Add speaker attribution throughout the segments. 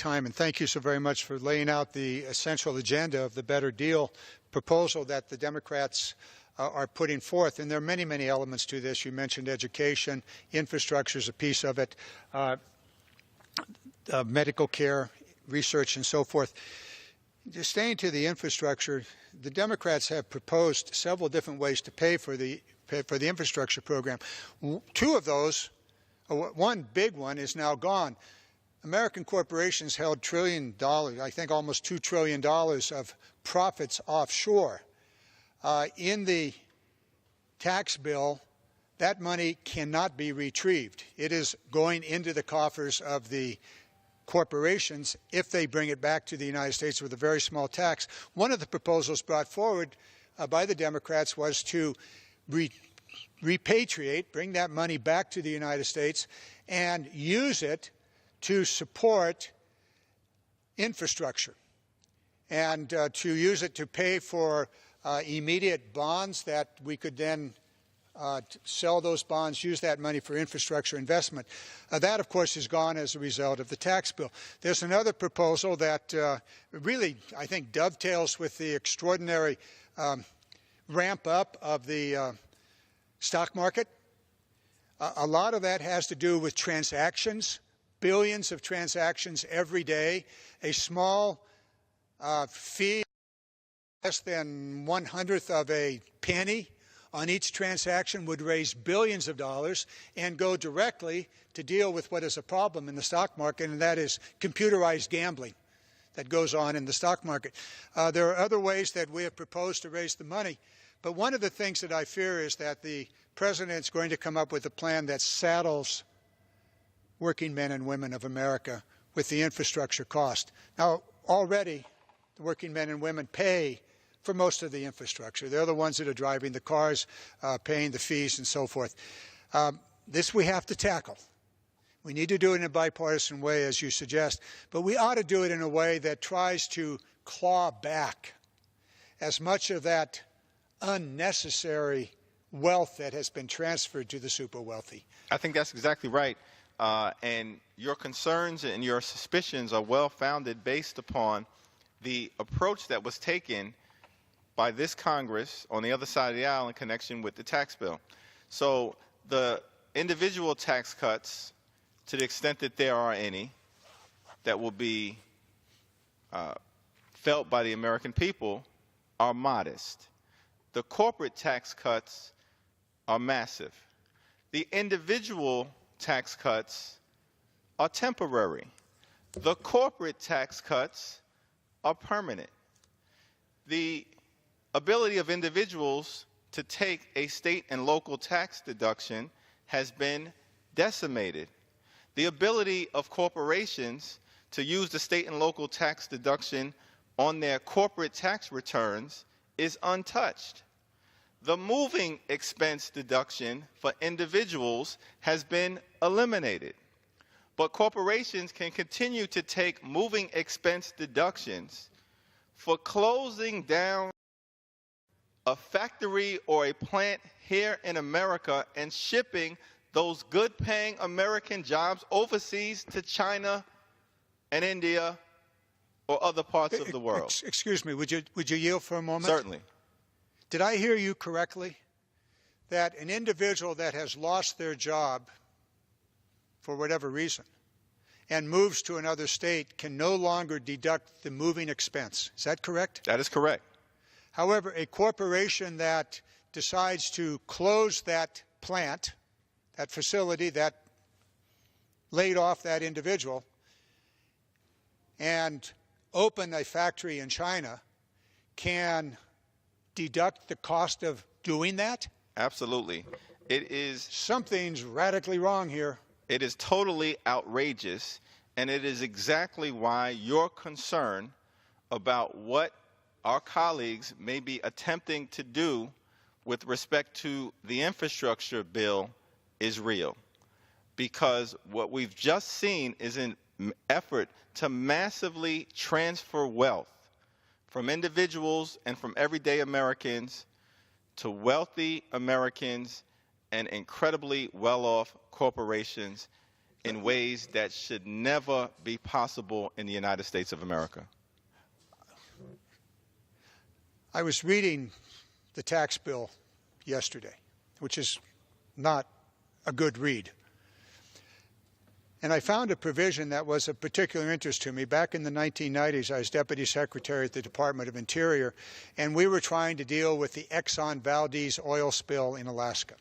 Speaker 1: time, and thank you so very much for laying out the essential agenda of the Better Deal proposal that the Democrats are putting forth. And there are many, many elements to this. You mentioned education, infrastructure is a piece of it, medical care, research, and so forth. Just staying to the infrastructure, the Democrats have proposed several different ways to pay for the infrastructure program. Two of those, one big one, is now gone. American corporations held $1 trillion, I think almost $2 trillion of profits offshore. In the tax bill, that money cannot be retrieved. It is going into the coffers of the corporations if they bring it back to the United States with a very small tax. One of the proposals brought forward by the Democrats was to repatriate, bring that money back to the United States, and use it to support infrastructure, and to use it to pay for immediate bonds that we could then sell those bonds, use that money for infrastructure investment. That, of course, is gone as a result of the tax bill. There's another proposal that really, I think, dovetails with the extraordinary ramp up of the stock market. A lot of that has to do with transactions, billions of transactions every day. A small fee, less than 1/100th of a penny on each transaction, would raise billions of dollars and go directly to deal with what is a problem in the stock market, and that is computerized gambling that goes on in the stock market. There are other ways that we have proposed to raise the money, but one of the things that I fear is that the President is going to come up with a plan that saddles working men and women of America with the infrastructure cost. Now, already the working men and women pay for most of the infrastructure. They're the ones that are driving the cars, paying the fees, and so forth. This we have to tackle. We need to do it in a bipartisan way, as you suggest, but we ought to do it in a way that tries to claw back as much of that unnecessary wealth that has been transferred to the super wealthy.
Speaker 2: I think that's exactly right. And your concerns and your suspicions are well founded based upon the approach that was taken by this Congress on the other side of the aisle in connection with the tax bill. So the individual tax cuts, to the extent that there are any, that will be felt by the American people, are modest. The corporate tax cuts are massive. The individual tax cuts are temporary. The corporate tax cuts are permanent. The ability of individuals to take a state and local tax deduction has been decimated. The ability of corporations to use the state and local tax deduction on their corporate tax returns is untouched. The moving expense deduction for individuals has been eliminated. But corporations can continue to take moving expense deductions for closing down a factory or a plant here in America and shipping those good-paying American jobs overseas to China and India or other parts of the world.
Speaker 1: Excuse me, would you yield for a moment?
Speaker 2: Certainly.
Speaker 1: Did I hear you correctly that an individual that has lost their job for whatever reason and moves to another state can no longer deduct the moving expense? Is that correct?
Speaker 2: That is correct.
Speaker 1: However, a corporation that decides to close that plant, that facility that laid off that individual, and open a factory in China can deduct the cost of doing that?
Speaker 2: Absolutely. It is.
Speaker 1: Something's radically wrong here.
Speaker 2: It is totally outrageous, and it is exactly why your concern about what our colleagues may be attempting to do with respect to the infrastructure bill is real. Because what we've just seen is an effort to massively transfer wealth from individuals and from everyday Americans to wealthy Americans and incredibly well-off corporations. in ways that should never be possible in the United States of America?
Speaker 1: I was reading the tax bill yesterday, which is not a good read. And I found a provision that was of particular interest to me. Back in the 1990s, I was Deputy Secretary at the Department of Interior, and we were trying to deal with the Exxon Valdez oil spill in Alaska.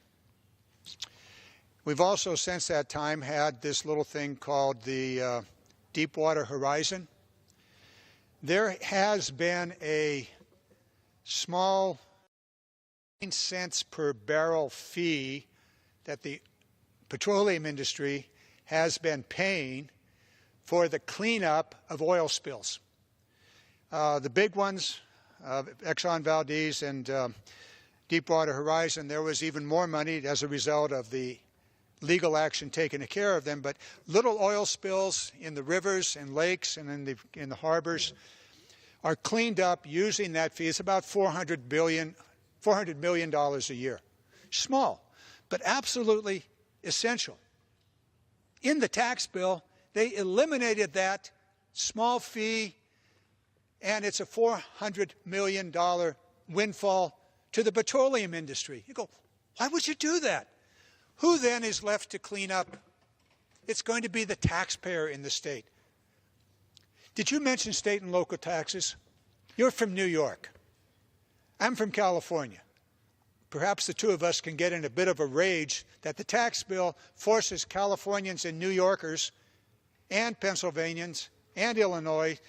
Speaker 1: We've also, since that time, had this little thing called the Deepwater Horizon. There has been a small 9 cents per barrel fee that the petroleum industry has been paying for the cleanup of oil spills. The big ones, Exxon Valdez and Deepwater Horizon, there was even more money as a result of the legal action taken care of them. But little oil spills in the rivers and lakes and in the harbors are cleaned up using that fee. It's about $400 million a year. Small, but absolutely essential. In the tax bill, they eliminated that small fee, and it's a $400 million windfall to the petroleum industry. You go, why would you do that? Who then is left to clean up? It's going to be the taxpayer in the state. Did you mention state and local taxes? You're from New York. I'm from California. Perhaps the two of us can get in a bit of a rage that the tax bill forces Californians and New Yorkers and Pennsylvanians and Illinois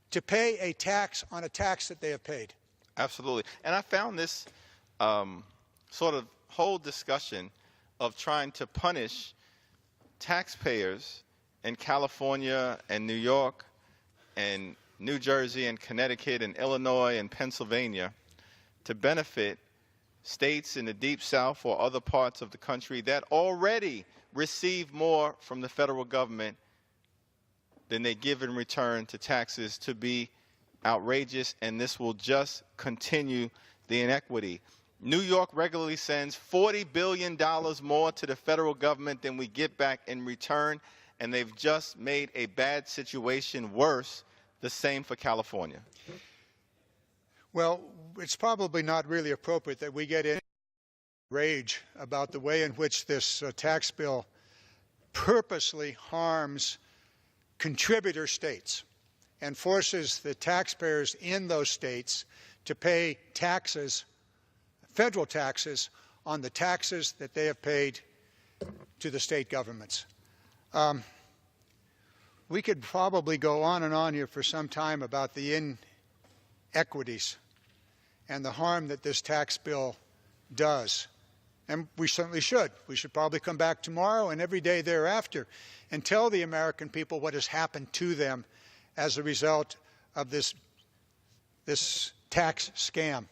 Speaker 1: to pay a tax on a tax that they have paid.
Speaker 2: Absolutely. And I found this sort of whole discussion of trying to punish taxpayers in California and New York and New Jersey and Connecticut and Illinois and Pennsylvania to benefit states in the Deep South or other parts of the country that already receive more from the federal government than they give in return to taxes to be outrageous, and this will just continue the inequity. New York regularly sends $40 billion more to the federal government than we get back in return, and they've just made a bad situation worse. The same for California.
Speaker 1: Well, it's probably not really appropriate that we get in rage about the way in which this tax bill purposely harms contributor states and forces the taxpayers in those states to pay taxes, federal taxes, on the taxes that they have paid to the state governments. We could probably go on and on here for some time about the inequities and the harm that this tax bill does. And we certainly should. We should probably come back tomorrow and every day thereafter and tell the American people what has happened to them as a result of this tax scam.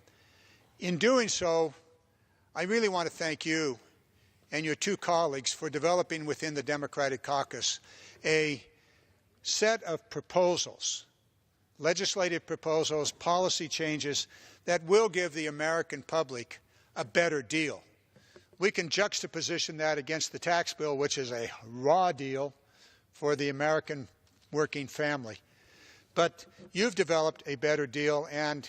Speaker 1: In doing so, I really want to thank you and your two colleagues for developing within the Democratic caucus a set of proposals, legislative proposals, policy changes that will give the American public a better deal. We can juxtaposition that against the tax bill, which is a raw deal for the American working family. But you've developed a better deal, and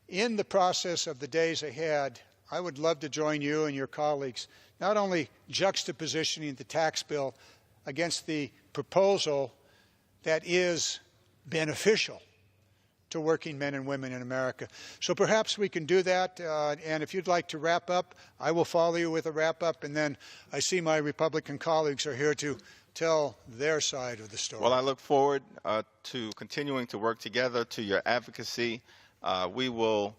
Speaker 1: in the process of the days ahead, I would love to join you and your colleagues, not only juxtapositioning the tax bill against the proposal that is beneficial to working men and women in America. So perhaps we can do that, and if you'd like to wrap up, I will follow you with a wrap-up, and then I see my Republican colleagues are here to tell their side of the story.
Speaker 2: Well, I look forward to continuing to work together, to your advocacy. We will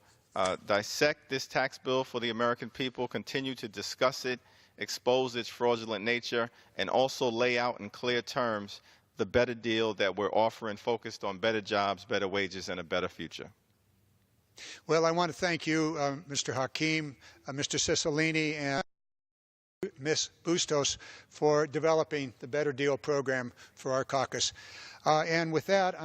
Speaker 2: dissect this tax bill for the American people, continue to discuss it, expose its fraudulent nature, and also lay out in clear terms the better deal that we're offering, focused on better jobs, better wages, and a better future.
Speaker 1: Well, I want to thank you, Mr. Hakeem, Mr. Cicilline, and Ms. Bustos for developing the Better Deal program for our caucus. And with that, I'm